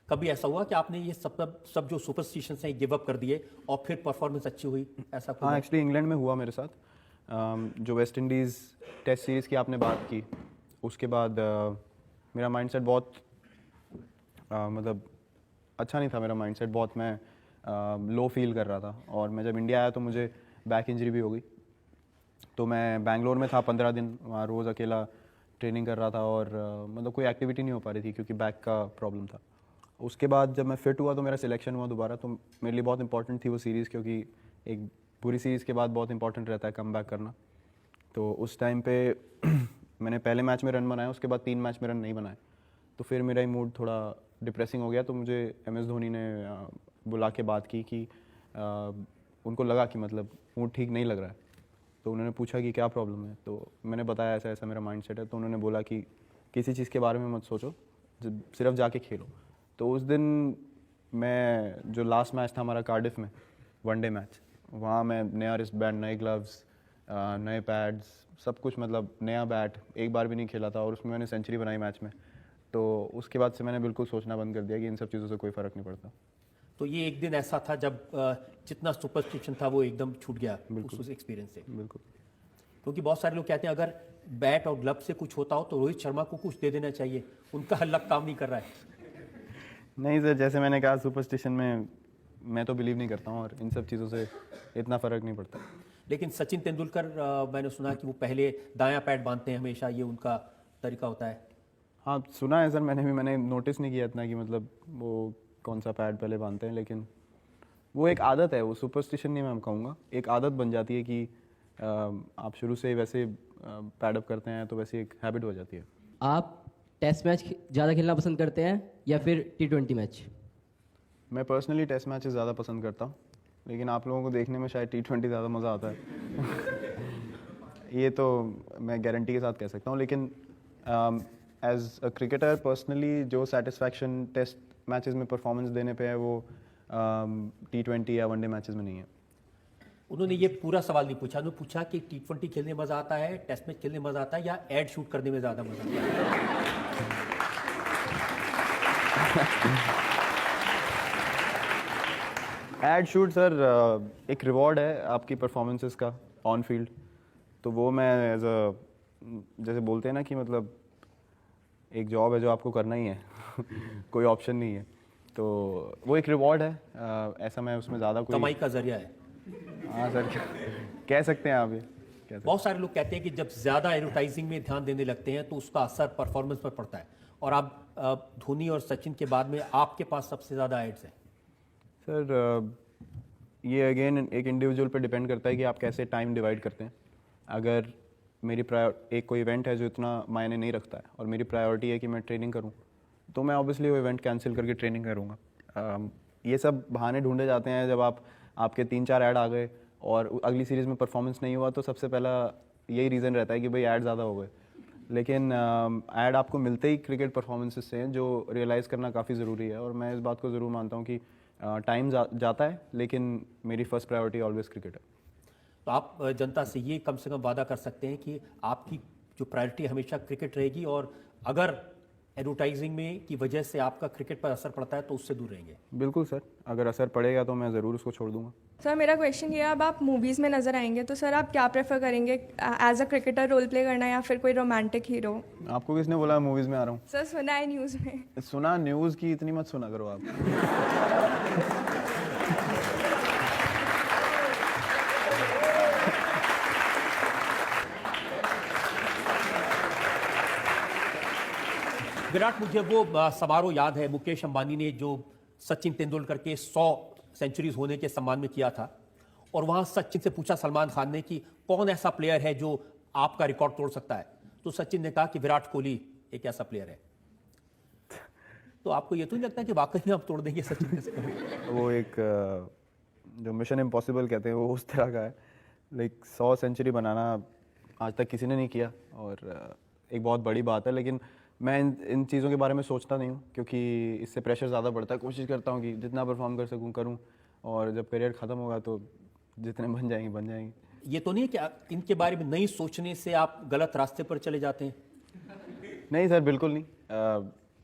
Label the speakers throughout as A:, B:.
A: कभी ऐसा हुआ कि आपने ये सब जो सुपरस्टिशंस हैं गिव अप कर दिए और फिर परफॉर्मेंस अच्छी हुई, ऐसा कोई?
B: हाँ, एक्चुअली इंग्लैंड में हुआ मेरे साथ। जो वेस्ट इंडीज़ टेस्ट सीरीज़ की आपने बात की, उसके बाद मेरा माइंडसेट बहुत मतलब अच्छा नहीं था। मेरा माइंडसेट बहुत, मैं लो फील कर रहा था। और मैं जब इंडिया आया तो मुझे बैक इंजरी भी हो गई। तो मैं बैंगलोर में था 15 दिन, वहाँ रोज़ अकेला ट्रेनिंग कर रहा था और मतलब कोई एक्टिविटी नहीं हो पा रही थी क्योंकि बैक का प्रॉब्लम था। उसके बाद जब मैं फिट हुआ तो मेरा सिलेक्शन हुआ दोबारा। तो मेरे लिए बहुत इंपॉर्टेंट थी वो सीरीज़, क्योंकि एक बुरी सीरीज़ के बाद बहुत इंपॉर्टेंट रहता है कम बैक करना। तो उस टाइम पे मैंने पहले मैच में रन बनाया, उसके बाद 3 मैच में रन नहीं बनाए। तो फिर मेरा ही मूड थोड़ा डिप्रेसिंग हो गया। तो मुझे एम एस धोनी ने बुला के बात की कि उनको लगा कि मतलब मूड ठीक नहीं लग रहा है। तो उन्होंने पूछा कि क्या प्रॉब्लम है। तो मैंने बताया ऐसा ऐसा मेरा माइंडसेट है। तो उन्होंने बोला कि किसी चीज़ के बारे में मत सोचो, सिर्फ जाके खेलो। तो उस दिन मैं, जो लास्ट मैच था हमारा कार्डिफ में, वनडे मैच, वहाँ मैं नया रिस्ट बैंड, नए ग्लव्स, नए पैड्स, सब कुछ, मतलब नया बैट, एक बार भी नहीं खेला था और उसमें मैंने सेंचुरी बनाई मैच में। तो उसके बाद से मैंने बिल्कुल सोचना बंद कर दिया कि इन सब चीज़ों से कोई फ़र्क नहीं पड़ता।
A: तो ये एक दिन ऐसा था जब जितना सुपरस्टिशन था वो एकदम छूट गया उस एक्सपीरियंस से।
B: बिल्कुल।
A: क्योंकि बहुत सारे लोग कहते हैं अगर बैट और ग्लव से कुछ होता हो तो रोहित शर्मा को कुछ दे देना चाहिए, उनका लक काम नहीं कर रहा है।
B: नहीं सर, जैसे मैंने कहा, सुपरस्टिशन में मैं तो बिलीव नहीं करता हूँ और इन सब चीज़ों से इतना फ़र्क नहीं पड़ता।
A: लेकिन सचिन तेंदुलकर, मैंने सुना कि वो पहले दायां पैड बांधते हैं हमेशा, ये उनका तरीका होता है।
B: हाँ, सुना है सर, मैंने नोटिस नहीं किया इतना कि मतलब वो कौन सा पैड पहले बांधते हैं। लेकिन वो एक आदत है, वो सुपरस्टिशन नहीं मैं कहूँगा, एक आदत बन जाती है कि आप शुरू से वैसे पैडअप करते हैं तो वैसे एक हैबिट हो जाती है।
C: आप टेस्ट मैच ज़्यादा खेलना पसंद करते हैं या फिर T20 मैच?
B: मैं पर्सनली टेस्ट मैचेस ज़्यादा पसंद करता हूँ, लेकिन आप लोगों को देखने में शायद T20 ज़्यादा मज़ा आता है। ये तो मैं गारंटी के साथ कह सकता हूँ। लेकिन एज अ क्रिकेटर पर्सनली जो सेटिस्फैक्शन टेस्ट मैचेस में परफॉर्मेंस देने पे है वो T20 या वनडे मैचेस में नहीं है।
A: उन्होंने ये पूरा सवाल नहीं पूछा, उन्होंने पूछा कि T20 खेलने में मजा आता है, टेस्ट मैच खेलने में मजा आता है या एड शूट करने में ज्यादा मजा आता है?
B: एड शूट सर एक रिवॉर्ड है आपकी परफॉर्मेंसेस का ऑन फील्ड। तो वो मैं एज अ, जैसे बोलते हैं ना कि मतलब एक जॉब है जो आपको करना ही है। कोई ऑप्शन नहीं है। तो वो एक रिवॉर्ड है, ऐसा मैं उसमें ज़्यादा कोई
A: कमाई का जरिया है।
B: हाँ सर, कह सकते हैं आप ये,
A: बहुत सारे लोग कहते हैं कि जब ज्यादा एडवर्टाइजिंग में ध्यान देने लगते हैं तो उसका असर परफॉर्मेंस पर पड़ता है। और आप धोनी और सचिन के बाद में आपके पास सबसे ज्यादा एड्स हैं।
B: सर ये अगेन एक इंडिविजुअल पे डिपेंड करता है कि आप कैसे टाइम डिवाइड करते हैं। अगर मेरी एक कोई इवेंट है जो इतना मायने नहीं रखता है और मेरी प्रायोरिटी है कि मैं ट्रेनिंग करूं, तो मैं ऑब्वियसली वो इवेंट कैंसिल करके ट्रेनिंग करूंगा। ये सब बहाने ढूंढे जाते हैं जब आपके 3-4 ऐड आ गए और अगली सीरीज़ में परफॉर्मेंस नहीं हुआ, तो सबसे पहला यही रीज़न रहता है कि भाई ऐड ज़्यादा हो गए। लेकिन ऐड आपको मिलते ही क्रिकेट परफॉर्मेंसेस से हैं, जो रियलाइज़ करना काफ़ी ज़रूरी है। और मैं इस बात को ज़रूर मानता हूँ कि टाइम जाता है, लेकिन मेरी फर्स्ट प्रायोरिटी ऑलवेज क्रिकेट है।
A: तो आप जनता से ये कम से कम वादा कर सकते हैं कि आपकी जो प्रायोरिटी हमेशा क्रिकेट रहेगी, और अगर एडवर्टाइजिंग में की वजह से आपका क्रिकेट पर असर पड़ता है तो उससे दूर रहेंगे।
B: बिल्कुल सर, अगर असर पड़ेगा तो मैं ज़रूर उसको छोड़ दूंगा।
D: सर मेरा क्वेश्चन ये है, अब आप मूवीज़ में नज़र आएंगे तो सर आप क्या प्रेफर करेंगे, as a cricketer role play करना या फिर कोई रोमांटिक हीरो?
B: आपको किसने बोला मूवीज़ में आ रहा हूँ?
D: सर सुना है न्यूज़ में।
B: सुना, न्यूज़ की इतनी मत सुना करो आप।
A: विराट, मुझे वो समारोह याद है मुकेश अंबानी ने जो सचिन तेंदुलकर के 100 सेंचुरीज होने के सम्मान में किया था, और वहां सचिन से पूछा सलमान खान ने कि कौन ऐसा प्लेयर है जो आपका रिकॉर्ड तोड़ सकता है, तो सचिन ने कहा कि विराट कोहली एक ऐसा प्लेयर है। तो आपको ये तो नहीं लगता कि वाकई में आप तोड़ देंगे सचिन के?
B: वो एक जो मिशन इम्पॉसिबल कहते हैं वो उस तरह का है। लाइक 100 सेंचुरी बनाना आज तक किसी ने नहीं किया और एक बहुत बड़ी बात है। लेकिन मैं इन चीज़ों के बारे में सोचता नहीं हूँ, क्योंकि इससे प्रेशर ज़्यादा बढ़ता है। कोशिश करता हूँ कि जितना परफॉर्म कर सकूँ करूँ, और जब करियर ख़त्म होगा तो जितने बन जाएंगे बन जाएंगे।
A: ये तो नहीं है कि इनके बारे में नहीं सोचने से आप गलत रास्ते पर चले जाते हैं?
B: नहीं सर, बिल्कुल नहीं।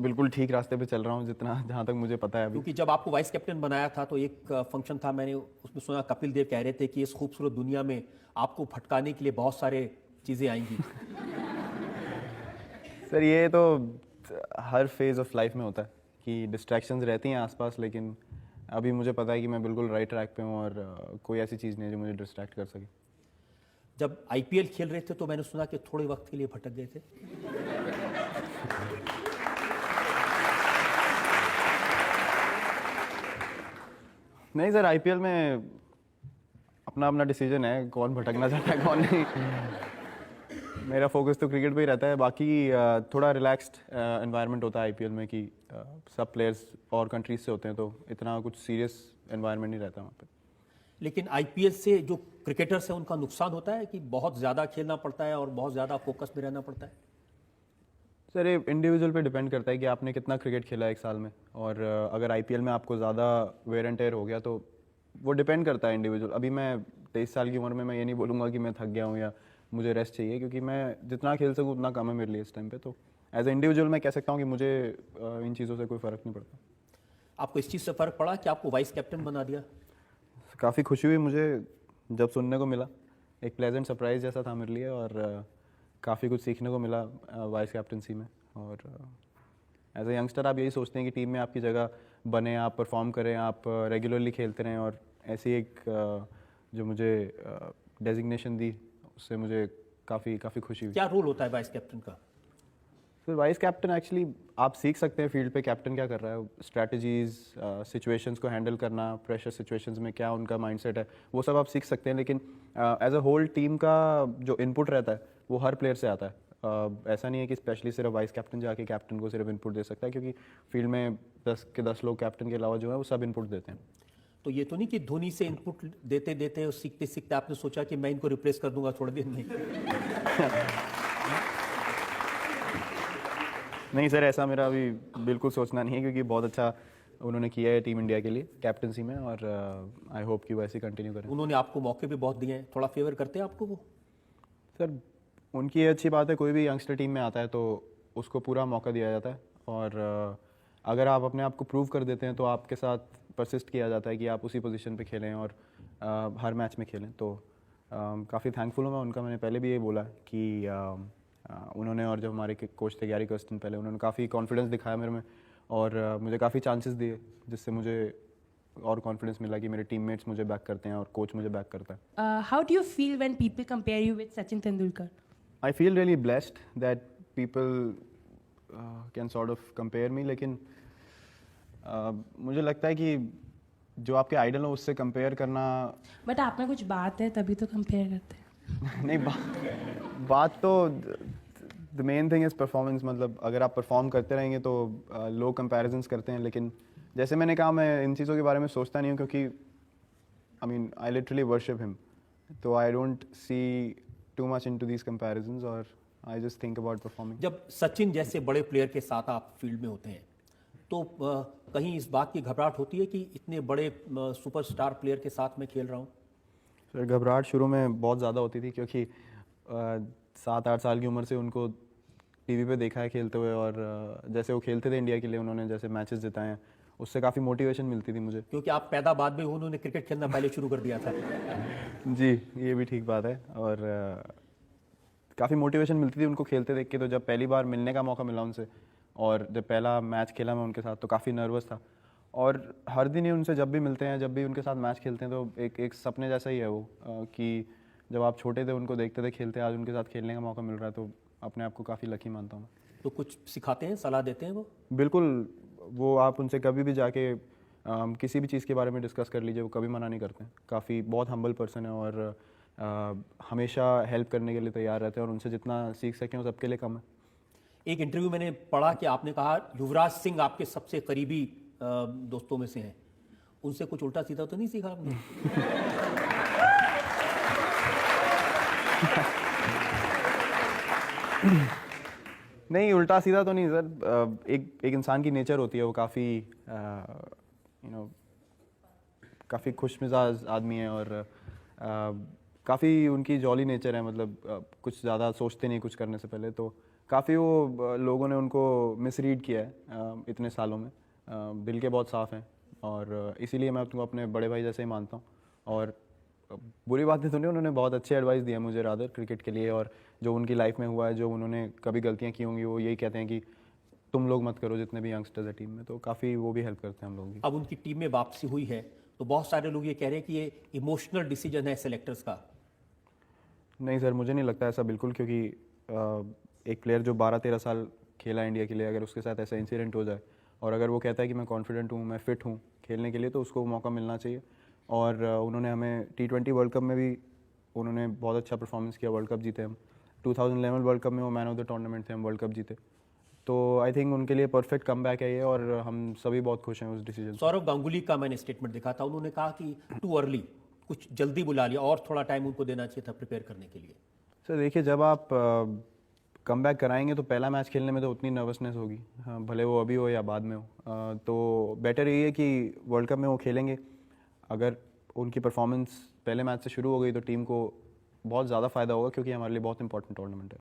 B: बिल्कुल ठीक रास्ते पे चल रहा हूँ जितना जहाँ तक मुझे पता है अभी।
A: क्योंकि जब आपको वाइस कैप्टन बनाया था तो एक फंक्शन था, मैंने उसमें सुना कपिल देव कह रहे थे कि इस खूबसूरत दुनिया में आपको भटकाने के लिए बहुत सारे चीज़ें आएंगी।
B: सर ये तो हर फेज ऑफ लाइफ में होता है कि डिस्ट्रैक्शंस रहती हैं आसपास, लेकिन अभी मुझे पता है कि मैं बिल्कुल राइट ट्रैक पे हूँ और कोई ऐसी चीज़ नहीं है जो मुझे डिस्ट्रैक्ट कर सके।
A: जब आईपीएल खेल रहे थे तो मैंने सुना कि थोड़े वक्त के लिए भटक गए थे।
B: नहीं सर, आईपीएल में अपना अपना डिसीजन है कौन भटकना चाहता है कौन नहीं। मेरा फोकस तो क्रिकेट पे ही रहता है। बाकी थोड़ा रिलैक्स्ड एनवायरनमेंट होता है आईपीएल में कि सब प्लेयर्स और कंट्रीज से होते हैं, तो इतना कुछ सीरियस एनवायरनमेंट नहीं रहता वहाँ पे।
A: लेकिन आईपीएल से जो क्रिकेटर्स हैं उनका नुकसान होता है कि बहुत ज़्यादा खेलना पड़ता है और बहुत ज़्यादा फोकस में रहना पड़ता है।
B: सर ये इंडिविजुअल पे डिपेंड करता है कि आपने कितना क्रिकेट खेला है एक साल में, और अगर आईपीएल में आपको ज़्यादा वेयर एंड टेयर हो गया तो वो डिपेंड करता है इंडिविजुअल। अभी मैं 23 साल की उम्र में मैं ये नहीं बोलूँगा कि मैं थक गया हूँ या मुझे रेस्ट चाहिए, क्योंकि मैं जितना खेल सकूँ उतना कम है मेरे लिए इस टाइम पे। तो एज ए इंडिविजुअल मैं कह सकता हूँ कि मुझे इन चीज़ों से कोई फ़र्क नहीं पड़ता।
A: आपको इस चीज़ से फ़र्क पड़ा कि आपको वाइस कैप्टन बना दिया?
B: काफ़ी खुशी हुई मुझे जब सुनने को मिला, एक प्लेजेंट सरप्राइज़ जैसा था मेरे लिए, और काफ़ी कुछ सीखने को मिला वाइस कैप्टनसी में। और एज ए यंगस्टर आप यही सोचते हैं कि टीम में आपकी जगह बने, आप परफॉर्म करें, आप रेगुलरली खेलते रहें, और ऐसी एक जो मुझे डेजिग्नेशन दी उससे मुझे काफ़ी खुशी हुई।
A: क्या रोल होता है वाइस कैप्टन का?
B: फिर वाइस कैप्टन एक्चुअली आप सीख सकते हैं फील्ड पे कैप्टन क्या कर रहा है, स्ट्रैटेजीज, सिचुएशंस को हैंडल करना, प्रेशर सिचुएशंस में क्या उनका माइंडसेट है, वो सब आप सीख सकते हैं। लेकिन एज अ होल टीम का जो इनपुट रहता है वो हर प्लेयर से आता है। ऐसा नहीं है कि स्पेशली सिर्फ वाइस कैप्टन जाके कैप्टन को सिर्फ इनपुट दे सकता है, क्योंकि फील्ड में 10 के 10 लोग कैप्टन के अलावा जो है वो सब इनपुट देते हैं।
A: तो ये तो नहीं कि धोनी से इनपुट देते देते और सीखते सीखते आपने सोचा कि मैं इनको रिप्लेस कर दूंगा थोड़े दिन में?
B: नहीं सर, ऐसा मेरा अभी बिल्कुल सोचना नहीं है, क्योंकि बहुत अच्छा उन्होंने किया है टीम इंडिया के लिए कैप्टनसी में, और आई होप कि वैसे कंटिन्यू करें।
A: उन्होंने आपको मौके भी बहुत दिए हैं, थोड़ा फेवर करते हैं आपको वो?
B: सर उनकी ये अच्छी बात है, कोई भी यंगस्टर टीम में आता है तो उसको पूरा मौका दिया जाता है, और अगर आप अपने आप को प्रूव कर देते हैं तो आपके साथ परसिस्ट किया जाता है कि आप उसी पोजीशन पे खेलें और हर मैच में खेलें। तो काफ़ी थैंकफुल हूँ मैं उनका। मैंने पहले भी ये बोला कि उन्होंने, और जो हमारे कोच थे गैरी कर्स्टन पहले, उन्होंने काफ़ी कॉन्फिडेंस दिखाया मेरे में, और मुझे काफ़ी चांसेस दिए, जिससे मुझे और कॉन्फिडेंस मिला कि मेरे टीममेट्स मुझे बैक करते हैं और कोच मुझे बैक करता है।
E: How do you feel when people compare you with Sachin Tendulkar?
B: I feel really blessed that people can sort of compare me, लेकिन मुझे लगता है कि जो आपके आइडल हो उससे कंपेयर करना
E: But आप में कुछ बात है तभी तो compare करते हैं।
B: नहीं, बात तो the main thing is performance. मतलब अगर आप परफॉर्म करते रहेंगे तो लोग कंपैरिजंस करते हैं, लेकिन जैसे मैंने कहा मैं इन चीज़ों के बारे में सोचता नहीं हूँ, क्योंकि आई लिटरली वर्शिप हिम, तो I don't see too much into these comparisons, और I just think about performing.
A: जब सचिन जैसे बड़े प्लेयर के साथ आप फील्ड में होते हैं तो कहीं इस बात की घबराहट होती है कि इतने बड़े सुपरस्टार प्लेयर के साथ मैं खेल रहा हूँ?
B: सर घबराहट शुरू में बहुत ज़्यादा होती थी, क्योंकि 7-8 साल की उम्र से उनको टीवी पे देखा है खेलते हुए, और जैसे वो खेलते थे इंडिया के लिए, उन्होंने जैसे मैचेस जिताए हैं, उससे काफ़ी मोटिवेशन मिलती थी मुझे।
A: क्योंकि आप पैदा बाद में, उन्होंने क्रिकेट खेलना पहले शुरू कर दिया था।
B: जी, ये भी ठीक बात है, और काफ़ी मोटिवेशन मिलती थी उनको खेलते देख के। तो जब पहली बार मिलने का मौका मिला उनसे, और जब पहला मैच खेला मैं उनके साथ, तो काफ़ी नर्वस था, और हर दिन ही उनसे जब भी मिलते हैं, जब भी उनके साथ मैच खेलते हैं, तो एक सपने जैसा ही है वो, कि जब आप छोटे थे उनको देखते थे खेलते, आज उनके साथ खेलने का मौका मिल रहा है, तो अपने आप को काफ़ी लकी मानता हूँ।
A: तो कुछ सिखाते हैं, सलाह देते हैं वो?
B: बिल्कुल, वो आप उनसे कभी भी जाके किसी भी चीज़ के बारे में डिस्कस कर लीजिए, वो कभी मना नहीं करते हैं। काफ़ी बहुत हम्बल पर्सन है, और हमेशा हेल्प करने के लिए तैयार रहते हैं, और उनसे जितना सीख सकें वो सबके लिए कम है।
A: एक इंटरव्यू मैंने पढ़ा कि आपने कहा युवराज सिंह आपके सबसे करीबी दोस्तों में से हैं। उनसे कुछ उल्टा सीधा तो नहीं सीखा आपने?
B: नहीं, उल्टा सीधा तो नहीं सर। एक इंसान की नेचर होती है, वो काफ़ी काफ़ी खुश मिजाज आदमी है, और काफ़ी उनकी जॉली नेचर है। मतलब कुछ ज़्यादा सोचते नहीं कुछ करने से पहले, तो काफ़ी वो लोगों ने उनको मिसरीड किया है इतने सालों में। दिल के बहुत साफ़ हैं और इसीलिए मैं उनको अपने बड़े भाई जैसे ही मानता हूँ। और बुरी बातें तो नहीं, उन्होंने बहुत अच्छे एडवाइस दिए मुझे रादर क्रिकेट के लिए, और जो उनकी लाइफ में हुआ है, जो उन्होंने कभी गलतियाँ की होंगी, वो यही कहते हैं कि तुम लोग मत करो, जितने भी यंगस्टर्स है टीम में। तो काफ़ी वो भी हेल्प करते हैं हम लोग की।
A: अब उनकी टीम में वापसी हुई है तो बहुत सारे लोग ये कह रहे हैं कि ये इमोशनल डिसीजन है सेलेक्टर्स का।
B: नहीं सर, मुझे नहीं लगता ऐसा बिल्कुल, क्योंकि एक प्लेयर जो 12-13 साल खेला इंडिया के लिए, अगर उसके साथ ऐसा इंसिडेंट हो जाए और अगर वो कहता है कि मैं कॉन्फिडेंट हूँ, मैं फिट हूँ खेलने के लिए, तो उसको मौका मिलना चाहिए। और उन्होंने हमें T20 वर्ल्ड कप में भी उन्होंने बहुत अच्छा परफॉर्मेंस किया, वर्ल्ड कप जीते हम। 2011 वर्ल्ड कप में वो मैन ऑफ द टूर्नामेंट थे, हम वर्ल्ड कप जीते। तो आई थिंक उनके लिए परफेक्ट कमबैक है ये, और हम सभी बहुत खुश हैं उस डिसीजन से।
A: सौरव गांगुली का मैंने स्टेटमेंट देखा था, उन्होंने कहा कि टू अर्ली, कुछ जल्दी बुला लिया और थोड़ा टाइम उनको देना चाहिए था प्रिपेयर करने के लिए।
B: सर देखिए, जब आप कमबैक कराएंगे तो पहला मैच खेलने में तो उतनी नर्वसनेस होगी, हाँ, भले वो अभी हो या बाद में हो। तो बेटर यही है कि वर्ल्ड कप में वो खेलेंगे। अगर उनकी परफॉर्मेंस पहले मैच से शुरू हो गई तो टीम को बहुत ज़्यादा फ़ायदा होगा, क्योंकि हमारे लिए बहुत इंपॉर्टेंट टूर्नामेंट है।